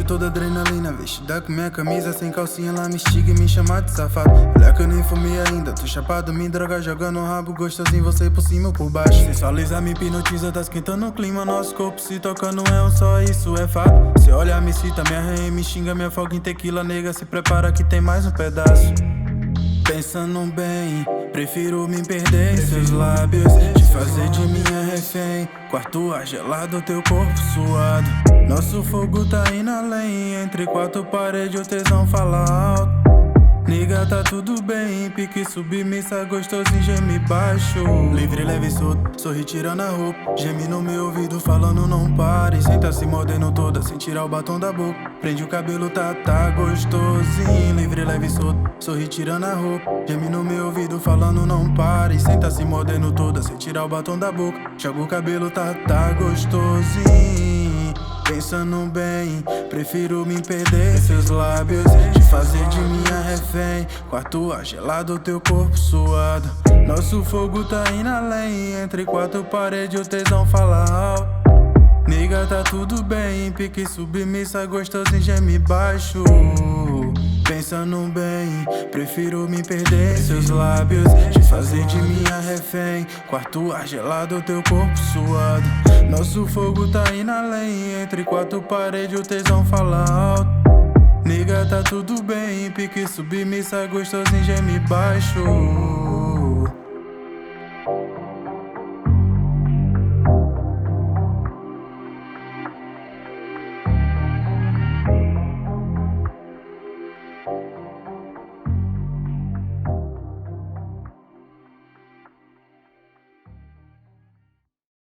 toda adrenalina, vestida com minha camisa sem calcinha. Ela me estiga e me chama de safado. Olha que eu nem fumei ainda, tô chapado, me droga, jogando um rabo gostosinho, você por cima ou por baixo. Sensualiza, me hipnotiza, tá esquentando o clima. Nosso corpo se tocando é um só, isso é fato. Se olha, me cita, me arranha, me xinga, me afoga em tequila. Nega, se prepara que tem mais um pedaço. Pensando bem, prefiro me perder em seus lábios, te fazer de minha refém. Quarto ar gelado, teu corpo suado. Nosso fogo tá indo além. Entre quatro paredes o tesão fala alto. Nega, tá tudo bem, pique submissa, gostosinho, geme baixo. Livre, leve e solto, sorri tirando a roupa. Geme no meu ouvido falando não pare. Senta se mordendo toda, sem tirar o batom da boca. Prende o cabelo, tá gostosinho. Livre, leve e solto, sorri tirando a roupa. Geme no meu ouvido falando não pare. Senta se mordendo toda, sem tirar o batom da boca. Joga o cabelo, tá gostosinho. Pensando bem, prefiro me perder em seus lábios, te fazer de minha refém. Quarto ar gelado, teu corpo suado. Nosso fogo tá indo além. Entre quatro paredes o tesão fala alto. Nega, tá tudo bem, pique submissa, gostosinho, geme baixo. Pensando bem, prefiro me perder em seus lábios, te fazer de minha refém. Quarto ar gelado, teu corpo suado. Nosso fogo tá indo além. Entre quatro paredes o tesão fala alto. Nega, tá tudo bem, pique submissa, gostosinho, geme baixo.